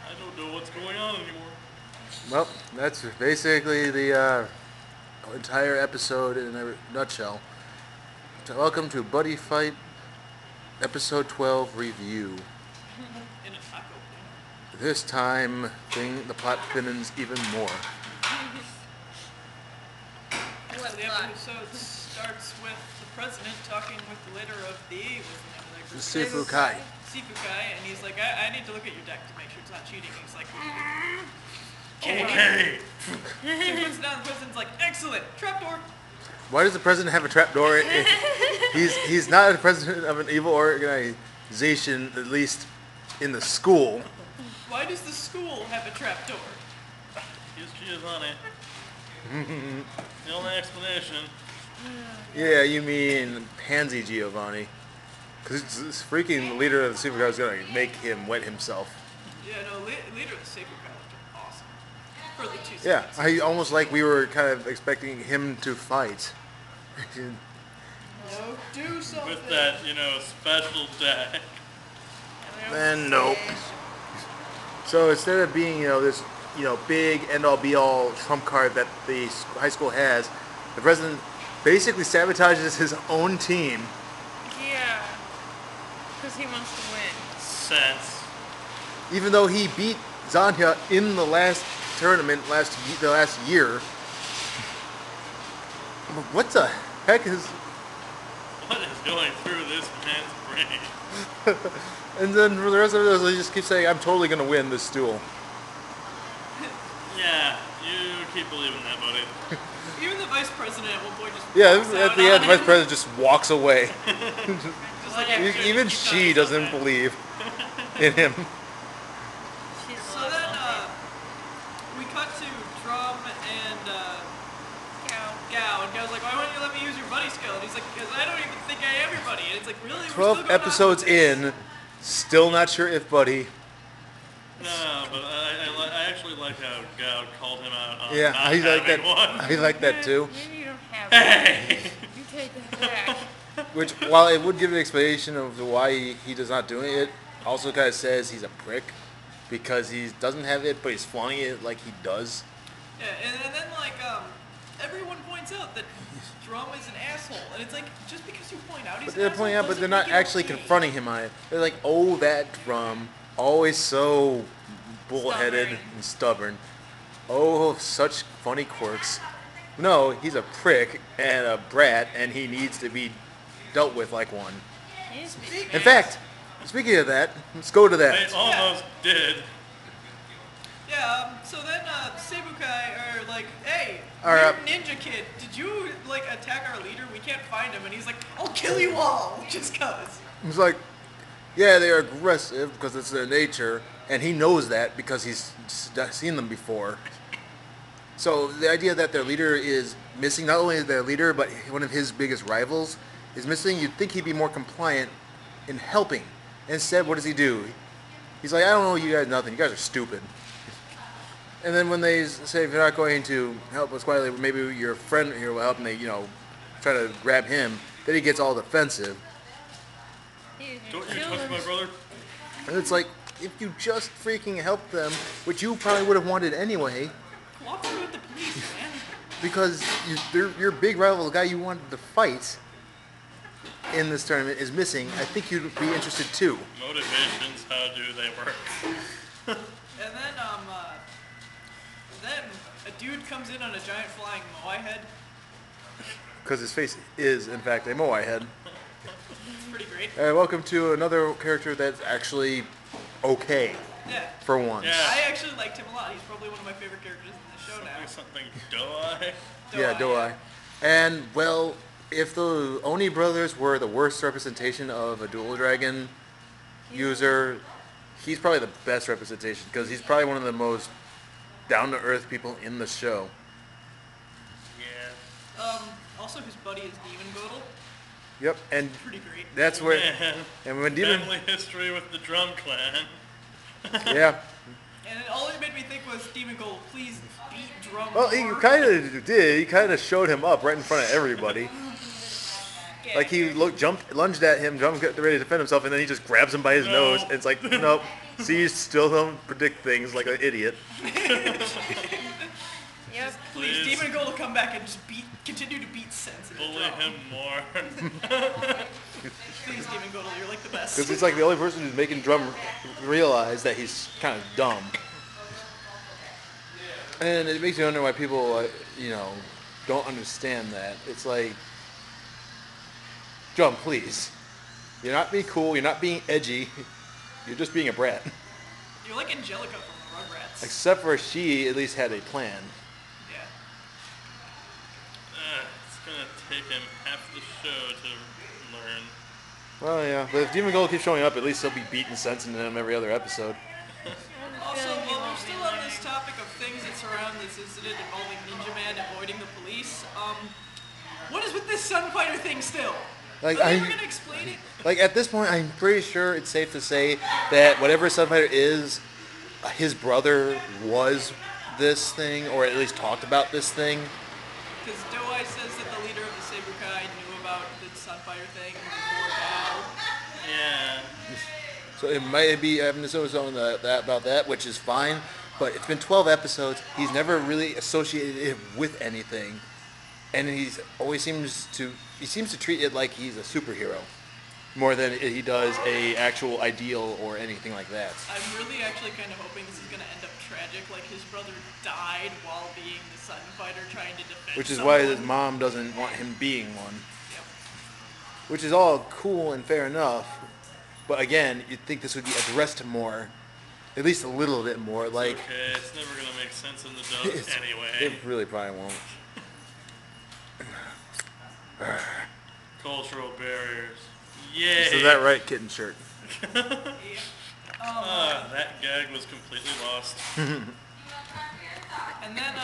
I don't know what's going on anymore. Well, that's basically the entire episode in a nutshell. Welcome to BuddyFight episode 12 review. In a taco. This time, the plot thinnens even more. So the episode starts with the president talking with the leader of the what's the name of that group? Sifukai, and he's like, I need to look at your deck to make sure it's not cheating. And he's like, okay. So he puts it down, the president's like, excellent, trapdoor. Why does the president have a trapdoor? He's not the president of an evil organization, at least in the school. Why does the school have a trapdoor? Here's Giovanni. The only explanation. Yeah, you mean Pansy Giovanni. Because this freaking leader of the Supercar is going to make him wet himself. Yeah, no, leader of the Supercar looked awesome. For the 2 seconds. Yeah, I almost like we were kind of expecting him to fight. No, do something. With that, special deck. Then nope. So instead of being, this, big end-all be-all trump card that the high school has, the president basically sabotages his own team. Yeah. Because he wants to win. Sense. Even though he beat Zanya in the last tournament the last year. What the heck is... What is going through this man's brain? And then for the rest of it, he just keeps saying, I'm totally going to win this duel. Yeah, you keep believing that, buddy. Even the vice president at one point just At the end, the vice president just walks away. Just like Even she doesn't believe in him. So then we cut to Drum and Gao, and Gao's like, why wouldn't you let me use your buddy skill? And he's like, because I don't even think I am your buddy. And it's like, really? 12 episodes in, still not sure if Buddy. No, but I actually like how Gao called him out on Yeah, not I like having that. one. I like that too. Maybe you don't have Hey! it. You take that back. Which, while it would give an explanation of why he does not do it, also kind of says he's a prick because he doesn't have it, but he's flaunting it like he does. Yeah, and then like everyone points out that Drum is an asshole, and it's like just because you point out he's But they're pointing out, but they're not actually confronting him on it. They're like, "Oh, that Drum, always so bullheaded and stubborn. Oh, such funny quirks." No, he's a prick and a brat, and he needs to be dealt with like one. In fact, speaking of that, let's go to that. They almost did. Yeah, so then Seibukai are like, hey, Our, weird ninja kid, did you like attack our leader? We can't find him. And he's like, I'll kill you all, just cause. He's like, yeah, they're aggressive because it's their nature, and he knows that because he's seen them before. So the idea that their leader is missing, not only their leader, but one of his biggest rivals is missing, you'd think he'd be more compliant in helping. Instead, what does he do? He's like, I don't know you guys nothing. You guys are stupid. And then when they say, if you're not going to help us quietly, maybe your friend here will help, and they, try to grab him, then he gets all defensive. Don't you touch my brother? And it's like, if you just freaking help them, which you probably would have wanted anyway, Cooperate with the police, man. because your big rival, the guy you wanted to fight in this tournament, is missing, I think you'd be interested too. Motivations, how do they work? And then a dude comes in on a giant flying moai head. Because his face is, in fact, a moai head. It's pretty great. Welcome to another character that's actually okay, Yeah. for once. Yeah. I actually liked him a lot. He's probably one of my favorite characters in the show now. Something do-I? Yeah, do I. And, well, if the Oni brothers were the worst representation of a Duel Dragon user, he's probably the best representation, because he's probably one of the most down-to-earth people in the show. Yeah. Also, his buddy is Demon Godel. Yep, and Pretty great. that's where... Man, And when Demon... family history with the Drum Clan. Yeah. And all it made me think was, Demon Godel, please beat Drum. Well, he more." kind of did. He kind of showed him up right in front of everybody. Yeah, Like he lunged at him, Drum got ready to defend himself, and then he just grabs him by his No. nose. And it's like, nope, See, you still don't predict things like an idiot. Yep. Please, Please. Demon Gold will come back and just continue to beat Sense. Bully him more. Please, Demon Gold, you're like the best. Because he's like the only person who's making Drum realize that he's kind of dumb. And it makes me wonder why people, don't understand that. It's like, Drum, please. You're not being cool. You're not being edgy. You're just being a brat. You're like Angelica from the Rugrats. Except for she at least had a plan. Yeah. It's gonna take him half the show to learn. Well, yeah. But if Demon Gold keeps showing up, at least he'll be beating sense into him every other episode. Also, while we're still on this topic of things that surround this incident involving Ninja Man avoiding the police, what is with this Sunfighter thing still? Like, Are they ever gonna explain it? Like, at this point, I'm pretty sure it's safe to say that whatever Sunfighter is, his brother was this thing, or at least talked about this thing. Because Douai says that the leader of the Sabukai knew about the Sunfighter thing before Gal. Yeah. So it might be having to know about that, which is fine. But it's been 12 episodes. He's never really associated it with anything, and he seems to treat it like he's a superhero more than he does a actual ideal or anything like that. I'm really actually kind of hoping this is going to end up tragic, like his brother died while being the Sunfighter trying to defend Which is someone. why his mom doesn't want him being one. Yep. Which is all cool and fair enough. But again, you'd think this would be addressed more. At least a little bit more. Like, Okay, it's never gonna make sense in the dub anyway. It really probably won't. Cultural barriers. Yay! So is that right, kitten shirt? That gag was completely lost. And then,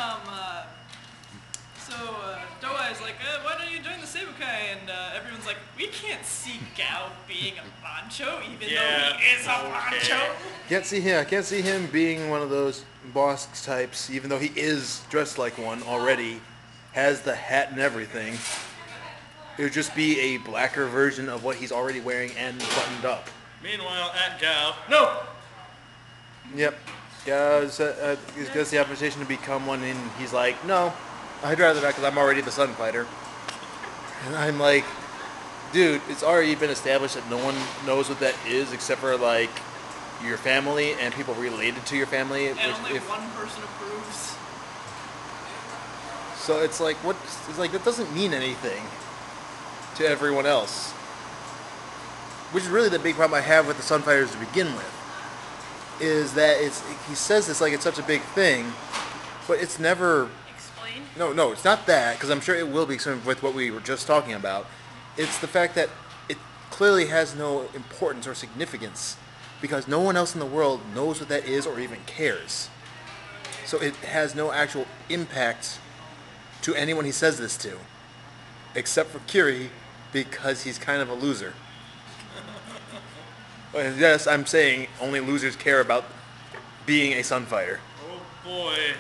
Douai is like, why don't you join the Sabukai? And everyone's like, we can't see Gao being a Bancho, even though he is a Bancho. Can't see him being one of those boss types, even though he is dressed like one already, has the hat and everything. It would just be a blacker version of what he's already wearing and buttoned up. Meanwhile, at Gao, no! Yep. Gets the opportunity to become one, and he's like, no, I'd rather not because I'm already the Sunfighter. And I'm like, dude, it's already been established that no one knows what that is except for, like, your family and people related to your family. And only one person approves. So it's like, that doesn't mean anything to everyone else. Which is really the big problem I have with the Sunfighters to begin with. Is that he says this like it's such a big thing, but it's never... Explain? No, it's not that, because I'm sure it will be something with what we were just talking about. It's the fact that it clearly has no importance or significance, because no one else in the world knows what that is or even cares. So it has no actual impact to anyone he says this to, except for Kiri, because he's kind of a loser. And yes, I'm saying only losers care about being a Sunfighter. Oh boy,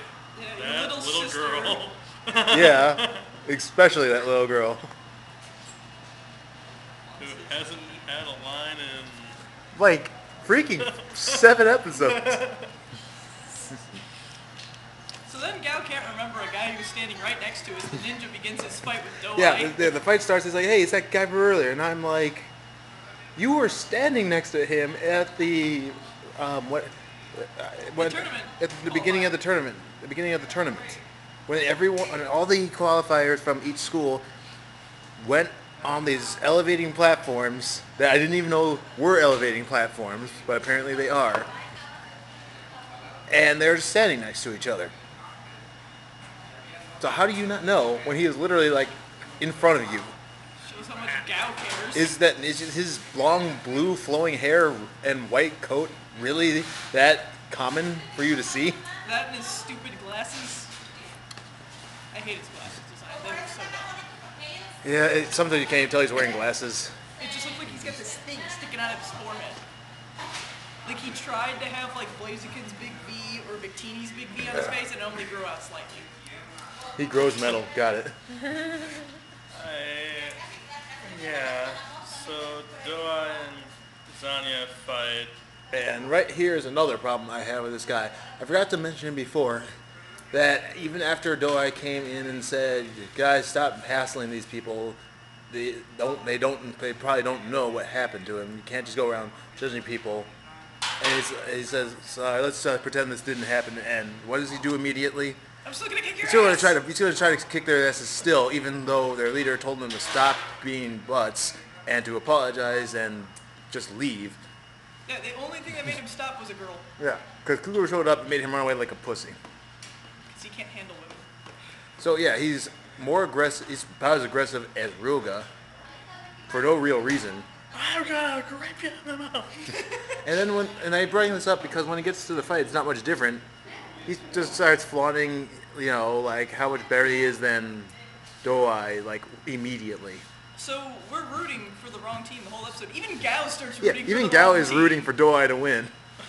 Yeah, that your little sister. girl. Yeah, especially that little girl. Who hasn't had a line in... Like, freaking 7 episodes. So then Gao can't remember a guy who's standing right next to us. The ninja begins his fight with Douai. Yeah, the fight starts, he's like, hey, it's that guy from earlier. And I'm like, you were standing next to him at the, tournament. at the beginning of the tournament. The beginning of the tournament. When all the qualifiers from each school went on these elevating platforms that I didn't even know were elevating platforms, but apparently they are. And they're just standing next to each other. So how do you not know when he is literally like in front of you? Shows how much Gao cares. Is his long blue flowing hair and white coat really that common for you to see? That and his stupid glasses. I hate his glasses design. They look so dumb. Yeah, sometimes you can't even tell he's wearing glasses. It just looks like he's got this thing sticking out of his forehead. Like he tried to have like Blaziken's big V or Victini's big V on his face and it only grew out slightly. He grows metal. Got it. Yeah, so Douai and Zanya fight. And right here is another problem I have with this guy. I forgot to mention before that even after Doi came in and said, "Guys, stop hassling these people. They probably don't know what happened to him. You can't just go around judging people." And he says, "Sorry, let's pretend this didn't happen." And what does he do immediately? I'm still gonna kick your He's ass. going to try to kick their asses still, even though their leader told them to stop being butts and to apologize and just leave. Yeah, the only thing that made him stop was a girl. Yeah, because Kugler showed up and made him run away like a pussy. Because he can't handle women. So yeah, he's more aggressive. He's about as aggressive as Ryuga for no real reason. I'm gonna grape you in the mouth. And then I bring this up because when he gets to the fight, it's not much different. He just starts flaunting, like how much better he is than Doi, like immediately. So we're rooting for the wrong team the whole episode. Even Gao starts Yeah, rooting for even the Gao wrong is team. rooting for Doi to win.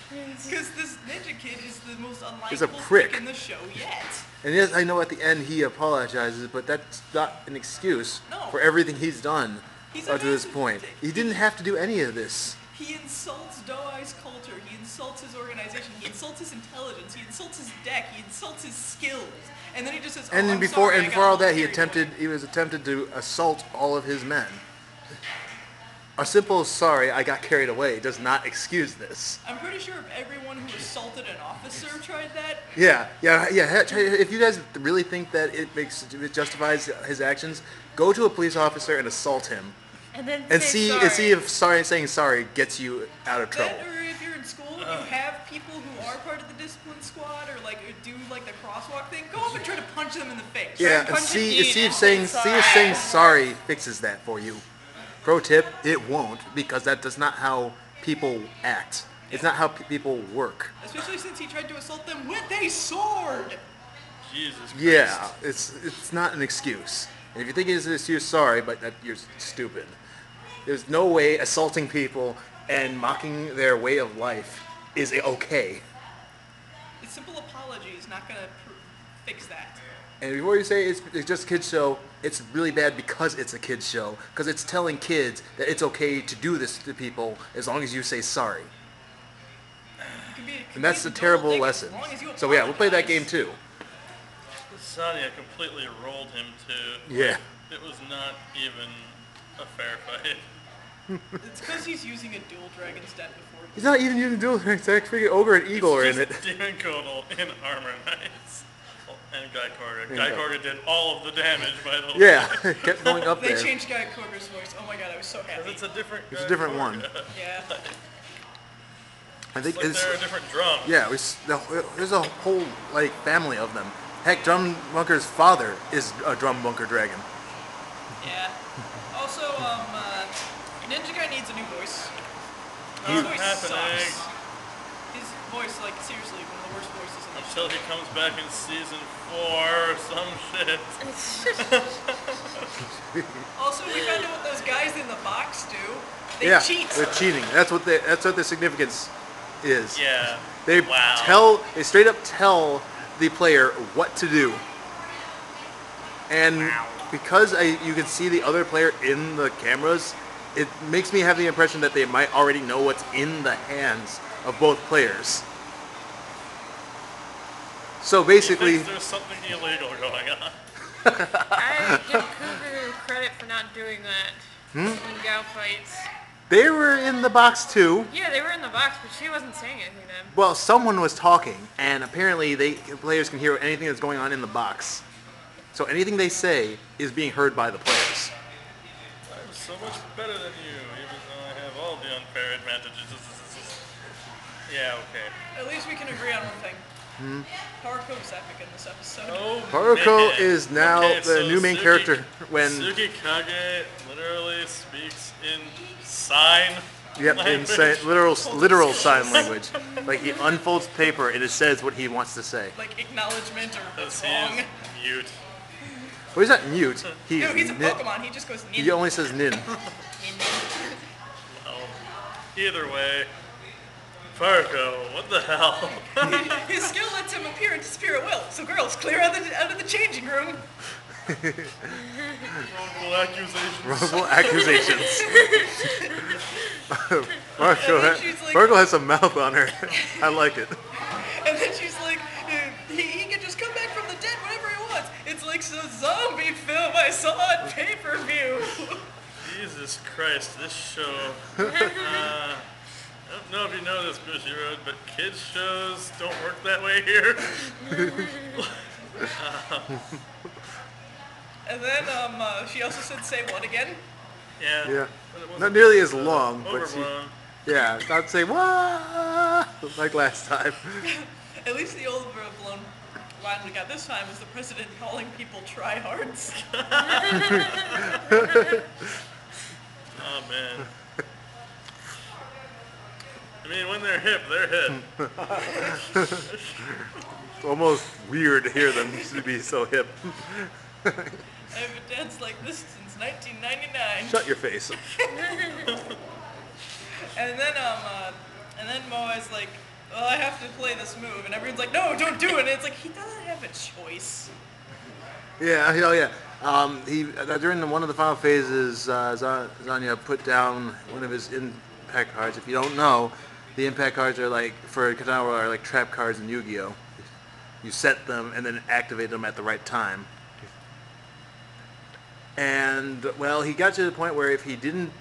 Because this ninja kid is the most He's a unlikable prick. prick in the show yet. And yes, I know at the end he apologizes, but that's not an excuse No. for everything he's done He's up to this amazing. point. He didn't have to do any of this. He insults Doai's culture. He insults his organization. He insults his intelligence. He insults his deck. He insults his skills. And then he just says, "Oh, And then I'm before sorry, I before got all that, carried away." he was attempted to assault all of his men. A simple "sorry, I got carried away" does not excuse this. I'm pretty sure if everyone who assaulted an officer tried that, Yeah. If you guys really think that it justifies his actions, go to a police officer and assault him, And then and say see if saying sorry gets you out of trouble. that or if you're in school and you have people who are part of the discipline squad or do like the crosswalk thing, go up and try to punch them in the face. Yeah, and punch see a if dean and saying say sorry fixes that for you. Pro tip: it won't, because that's not how people act. It's not how people work. Especially since he tried to assault them with a sword. Jesus Christ. Yeah, it's not an excuse. And if you think it's an excuse, sorry, but you're stupid. There's no way assaulting people and mocking their way of life is okay. A simple apology is not going to fix that. And before you say it's just a kid's show, it's really bad because it's a kid's show. Because it's telling kids that it's okay to do this to people as long as you say sorry. And that's a terrible lesson. So yeah, we'll play that game too. Zanya completely rolled him too. Yeah. It was not even a fair fight. It's because he's using a dual dragon's deck before. He's not even using dual ranks. Freaking Ogre and Eagle are in it. It's just Demon Kodal in Armor Knights. Oh, and Guy Carter. Guy Guy- Carter did all of the damage, by the way. Yeah, kept going up They there. changed Guy Corker's voice. Oh my god, I was so happy. It's a different It's a Guy different Carter. one. Yeah. I think Like it's they're a different drum. yeah. There's a whole family of them. Heck, Drum Bunker's father is a Drum Bunker dragon. Yeah. Also, Ninja Guy needs a new voice. Not His voice happening. sucks. His voice, like, seriously, one of the worst voices in the show. Until he comes back in season 4 or some shit. Also, we found out what those guys in the box do. They Yeah, cheat. they're cheating. That's what the significance is. Yeah. They Wow. they straight up tell the player what to do. And because you can see the other player in the cameras, it makes me have the impression that they might already know what's in the hands of both players. So He basically, thinks there's something illegal going on. I give Cougar credit for not doing that when Gao fights. they were in the box too. Yeah, they were in the box, but she wasn't saying anything then. Well, someone was talking, and apparently players can hear anything that's going on in the box. So anything they say is being heard by the players. I'm so much better than you, even though I have all the unfair advantages. Yeah, okay. At least we can agree on one thing. Paruko was epic in this episode. Oh, Paruko man. is now Okay, the so new main character when Tsukikage literally speaks in sign yep, language. literal sign language. Like he unfolds paper and it says what he wants to say. Like, acknowledgement or what's He wrong. is mute. Well, he's not mute. He's No, he's a nin- Pokemon. He just goes, He only says nin. Well, either way, Paruko, what the hell? His skill lets him appear into spirit will. So girls, clear out of the changing room. Wrongful accusations. Wrongful accusations. Paruko, she's like- Paruko has some mouth on her. I like it. And then she's like, he can just come back from the dead whenever he wants. It's like some zombie film I saw on pay-per-view. Jesus Christ, this show. I don't know if you know this, Bushy Road, but kids shows don't work that way here. And then she also said, "Say what again?" Yeah. Yeah. But it wasn't Not nearly as long, but she, overblown. yeah, not say what like last time. At least the overblown line we got this time was the president calling people tryhards. Oh man. I mean, when they're hip, they're hip. It's almost weird to hear them to be so hip. I haven't danced like this since 1999. Shut your face. And then Moa's like, "Well, I have to play this move," and everyone's like, "No, don't do it." And it's like he doesn't have a choice. Yeah, hell yeah. He during one of the final phases, Zanya put down one of his impact cards. If you don't know, the impact cards are like for Katana are like trap cards in Yu-Gi-Oh. You set them and then activate them at the right time. And well, he got to the point where if he didn't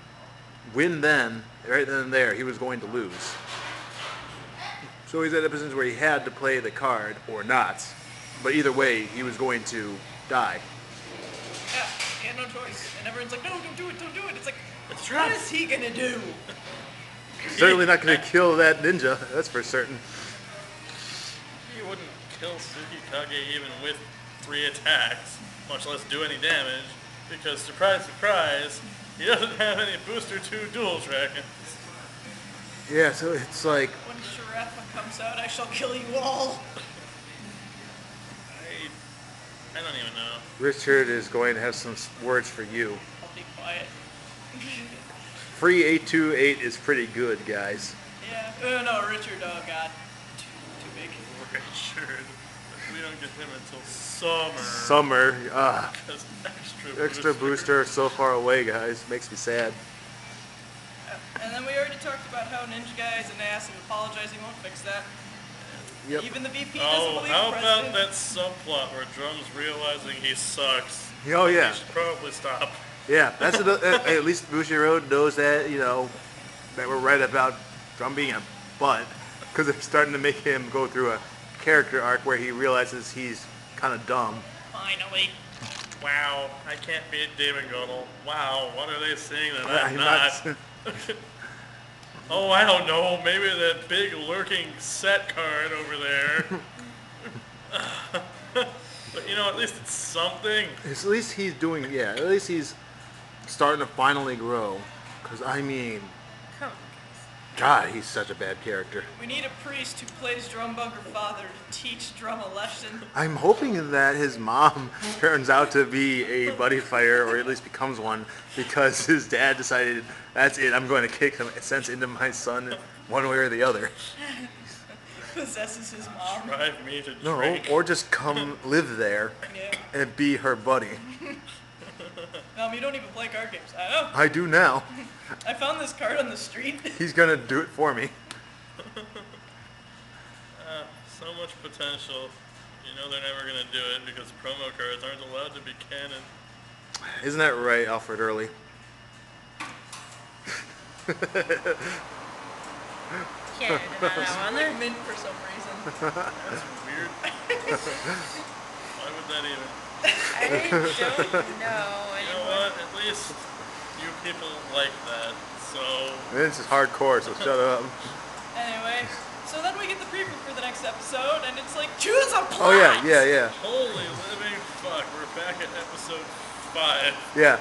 win then, right then and there, he was going to lose. So he's at a position where he had to play the card or not. But either way, he was going to die. Yeah, he had no choice. And everyone's like, "No, don't do it, don't do it." It's like, It's what is he gonna do? Certainly not going to kill that ninja, that's for certain. He wouldn't kill Tsukikage even with 3 attacks, much less do any damage, because surprise, surprise, he doesn't have any booster 2 dual dragons. Yeah, so it's like, When Shirafa comes out, I shall kill you all. I don't even know. Richard is going to have some words for you. I'll be quiet. Free 828 is pretty good, guys. Yeah. No, Richard, oh god. Too big. Richard. We don't get him until summer. Summer, Because extra booster so far away, guys. Makes me sad. And then we already talked about how Ninja Guy is an ass and apologizing won't fix that. Yep. Even the VP doesn't Oh, believe how the about president. that subplot where Drum's realizing he sucks? Oh, yeah. He should probably stop. Yeah, that's at least Bushi Road knows that, you know, that we're right about Drum being a butt, because they're starting to make him go through a character arc where he realizes he's kind of dumb. Finally. Wow, I can't beat Demon Gunnel. Wow, what are they saying that I'm I'm not? not- Oh, I don't know. Maybe that big lurking set card over there. But you know, at least it's something. At least he's doing, yeah, at least he's starting to finally grow. Because, I mean, Come on. God, he's such a bad character. We need a priest who plays Drum Bunker Father to teach Drum a lesson. I'm hoping that his mom turns out to be a buddy fighter, or at least becomes one, because his dad decided, that's it, I'm going to kick some sense into my son one way or the other. Possesses his mom. Drive me to No, drink. or just come live there Yeah. and be her buddy. You don't even play card games. I know. I do now. I found this card on the street. He's going to do it for me. So much potential. You know they're never going to do it because promo cards aren't allowed to be canon. Isn't that right, Alfred Early? Can't do that one. Like mint for some reason. That's weird. Why would that even? I don't know You know anyone. what? At least you people like that. So This is hardcore, so shut up. Anyway, so then we get the preview for the next episode, and it's like, choose a plot! Oh, yeah. holy living fuck, we're back at episode 5. Yeah,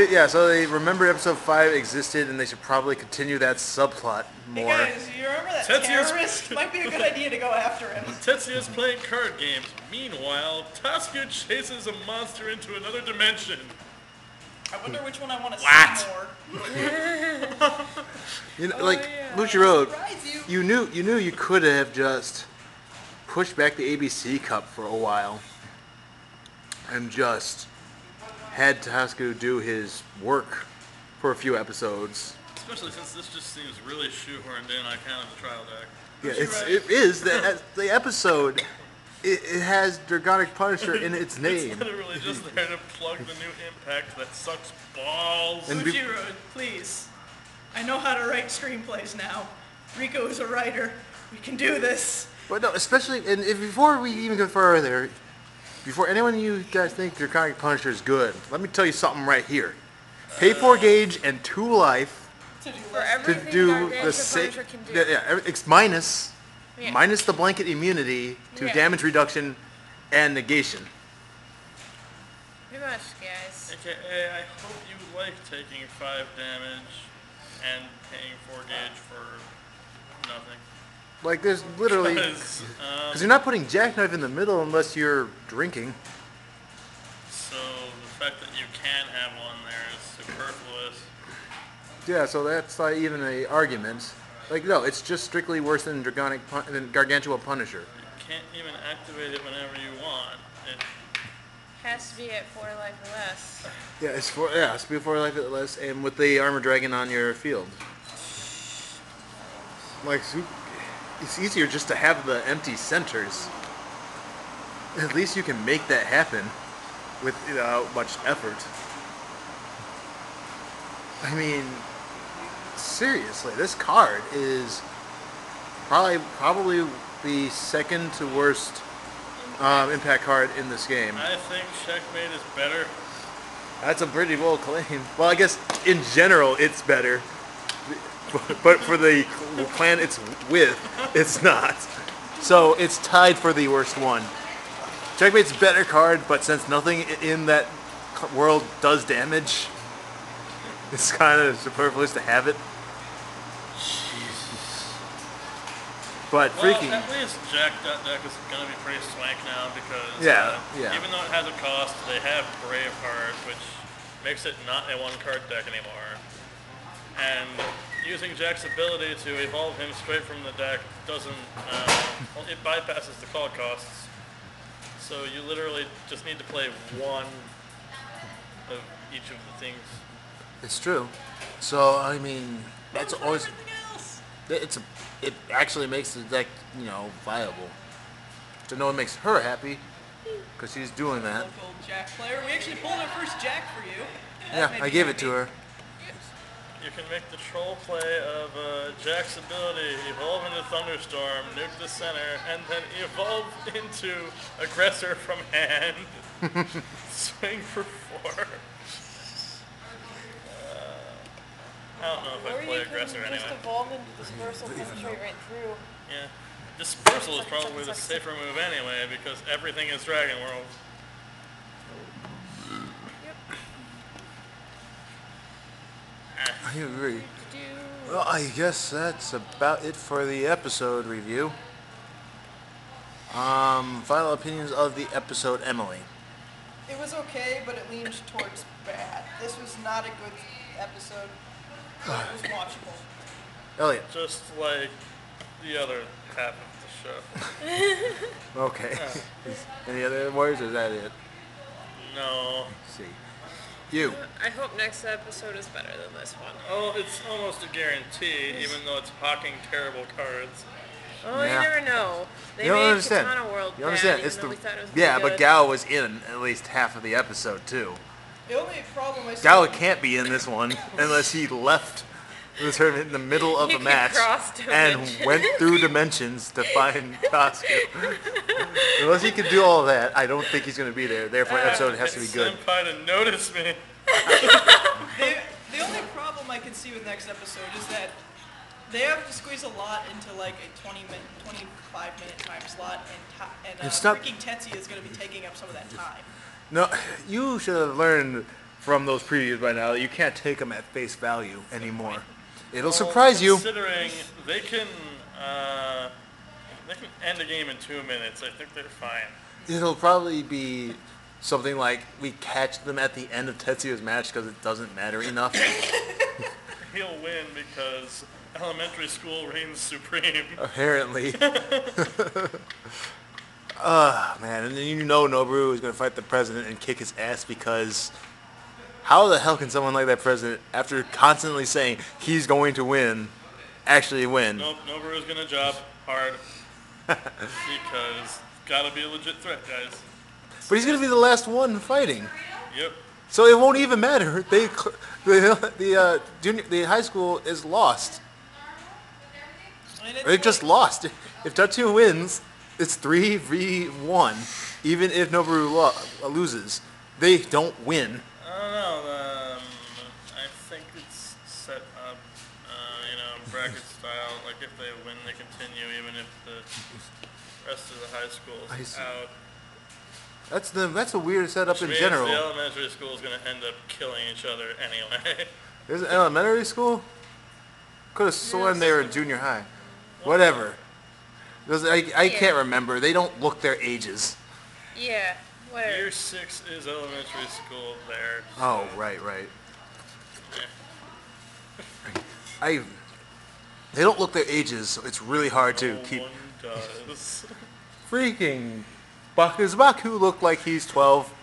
yeah, so they remember episode 5 existed, and they should probably continue that subplot Hey more. guys, you remember that Tetsuya's- terrorist? Might be a good idea to go after him. Tetsuya's playing card games. Meanwhile, Tasku chases a monster into another dimension. I wonder which one I want to What? see more. You know, Oh, like, yeah. Bushi Road, Surprise you knew you could have just pushed back the ABC Cup for a while and just had Tasku do his work for a few episodes. Especially since this just seems really shoehorned in on account of the trial deck. Yeah, it is. The episode, it has Dragonic Punisher in its name. It's literally just there to plug the new impact that sucks balls. And Ujiro, please. I know how to write screenplays now. Rico is a writer. We can do this. But no, especially, and before we even go further, before anyone of you guys think Draconic Punisher is good, let me tell you something right here. Pay 4 gauge and 2 life To do For less. to everything do Gargantua the same. Punisher can do. Yeah, it's minus Yeah. minus the blanket immunity to Yeah. damage reduction and negation. Pretty much, guys. AKA, I hope you like taking 5 damage and paying 4 gauge for nothing. Like there's literally, Because, because you're not putting Jackknife in the middle unless you're drinking. so the fact that you can have one there is superfluous. Yeah, so that's not even an argument. Like no, it's just strictly worse than than Gargantua Punisher. You can't even activate it whenever you want. It, Has to be at 4 life or less. Yeah, it's before life at less, and with the armor dragon on your field. Like, it's easier just to have the empty centers. At least you can make that happen without much effort. I mean, seriously, this card is probably the second to worst impact card in this game. I think Checkmate is better. That's a pretty bold claim. Well, I guess in general it's better, but for the clan it's with, it's not. So it's tied for the worst one. Checkmate's a better card, but since nothing in that world does damage, it's kind of superfluous to have it. But Well, freaking, at least Jack deck is going to be pretty swank now because Yeah. even though it has a cost, they have Braveheart, which makes it not a 1-card deck anymore. And using Jack's ability to evolve him straight from the deck doesn't, well, it bypasses the call costs. So you literally just need to play one of each of the things. it's true. So I mean, that's always. Everything else. It actually makes the deck, viable. To know it makes her happy, because she's doing that. Local Jack player. We actually pulled our first Jack for you. That Yeah, made I me gave it happy. to her. You can make the troll play of Jack's ability, evolve into Thunderstorm, nuke the center, and then evolve into Aggressor from hand. Swing for 4. I don't know if Or I'd play you Aggressor can just anyway. evolve into Dispersal, penetrate right through. Yeah. Dispersal is probably the safer move anyway, because everything is Dragon World. Yep. I agree. Do. Well, I guess that's about it for the episode review. Final opinions of the episode, Emily. It was okay, but it leaned towards bad. This was not a good episode. But it was watchable. Elliot. Just like the other half of the show. Okay. Any other words, or is that it? No. Let's see. You. I hope next episode is better than this one. Oh, it's almost a guarantee, even though it's hawking terrible cards. Oh, Yeah. you never know. They You don't made understand. Katana World You bad, understand? even It's though the we thought it was yeah, really but good. Gao was in at least half of the episode too. The only problem I see. Gao can't be in this one unless he left the tournament in the middle of He the can match cross and dimensions. went through dimensions to find Costco. Unless he could do all of that, I don't think he's going to be there. Therefore, episode has to be good. Senpai to notice me. The only problem I can see with next episode is that they have to squeeze a lot into like a 25-minute time slot, and It's not- freaking Tetsuya is going to be taking up some of that time. No, you should have learned from those previews by now that you can't take them at face value anymore. It'll surprise you. Considering they can end a game in 2 minutes, I think they're fine. It'll probably be something like we catch them at the end of Tetsuya's match because it doesn't matter enough. He'll win because elementary school reigns supreme. Apparently. Man, and then Noboru is going to fight the president and kick his ass because How the hell can someone like that president, after constantly saying he's going to win, actually win? Nope, Noboru's gonna job hard because gotta be a legit threat, guys. But he's going to be the last one fighting. Yep. So it won't even matter. The high school is lost. They just lost. If Tatsu wins, it's 3v1. Even if Noboru loses, they don't win. I don't know. I think it's set up, bracket style. Like if they win, they continue, even if the rest of the high school is out. That's a weird setup in general. The elementary school is going to end up killing each other anyway. There's an elementary school? Could have sworn they were in junior high. Whatever. I can't remember. They don't look their ages. Yeah, whatever. Year 6 is elementary school there. So. Oh, right. Yeah. They don't look their ages, so it's really hard to keep. One does. Freaking. Does Baku look like he's 12?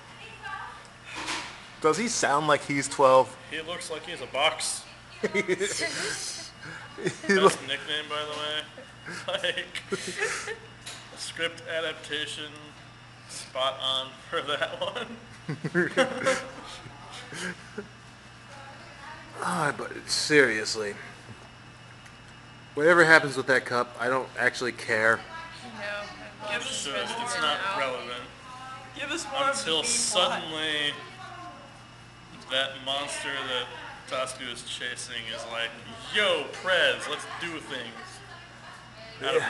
Does he sound like he's 12? He looks like he's a box. He Best nickname, by the way. Like, script adaptation, spot on for that one. But seriously. Whatever happens with that cup, I don't actually care. No, It's not relevant. Give us more Until of the suddenly that monster that Tasku is chasing is like, yo, Prez, let's do things. Out of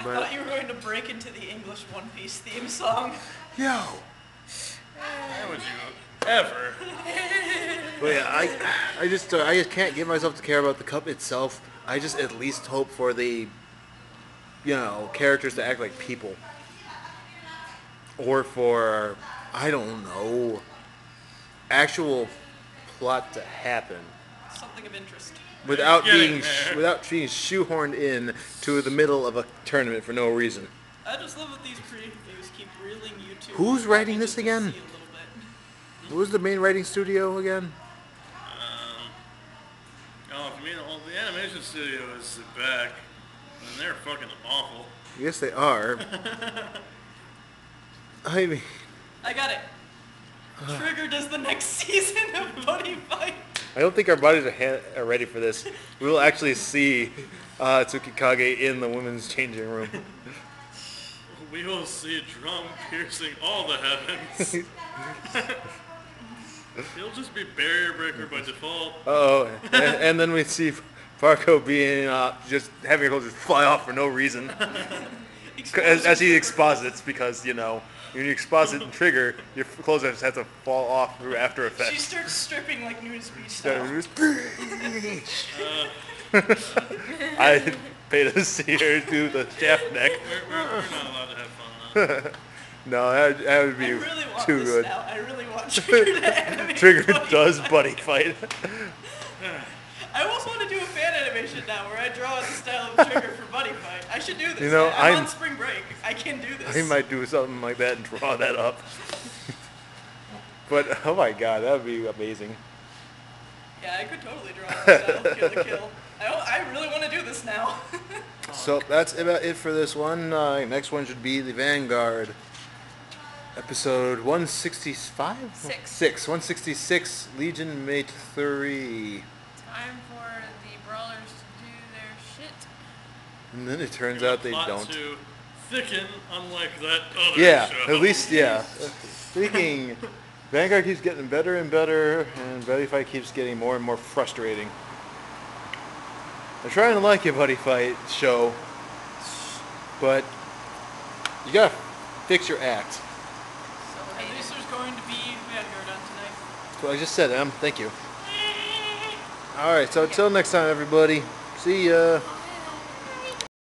nowhere. I thought you were going to break into the English One Piece theme song. Yo. Why would you ever? But yeah, I just can't get myself to care about the cup itself. I just at least hope for the, characters to act like people. Or for, I don't know, actual plot to happen. Something of interest. Without being shoehorned in to the middle of a tournament for no reason. I just love that these previews keep reeling you to. Who's writing this to again? see a little bit. Who's the main writing studio again? If you mean the animation studio is back, and they're fucking awful. Yes, they are. I mean, I got it. Trigger does the next season of BuddyFight. I don't think our bodies are ready for this. We will actually see Tsukikage in the women's changing room. We will see a drum piercing all the heavens. He'll just be barrier breaker by default. And then we see Paruko being just having her clothes just fly off for no reason. as he exposits, because when you exposit and trigger, your clothes just have to fall off through After Effects. She starts stripping like nude speech style. I paid to see her do the shaft neck. We're not allowed to have fun though. No, that would be I really want too this good. now. I really want Trigger to animate. Trigger Buddy does Fight. buddy fight. I almost want to do a fan animation now where I draw the style of Trigger for Buddy Fight. I should do this. I'm on spring break. I can do this. I might do something like that and draw that up. But oh my god, that would be amazing. Yeah, I could totally draw that style of Kill la Kill. I really want to do this now. So that's about it for this one. Next one should be the Vanguard. Episode 165? 166, Legion Mate 3. Time for the brawlers to do their shit. And then it turns out they Plot don't. to thicken, unlike that other Yeah, show. at least, yeah. Speaking, Vanguard keeps getting better and better, and BuddyFight keeps getting more and more frustrating. I'm trying to like your BuddyFight show, but you gotta fix your act. At least there's going to be Vanguard on tonight. That's what I just said, Em. Thank you. Alright, so until next time, everybody. See ya.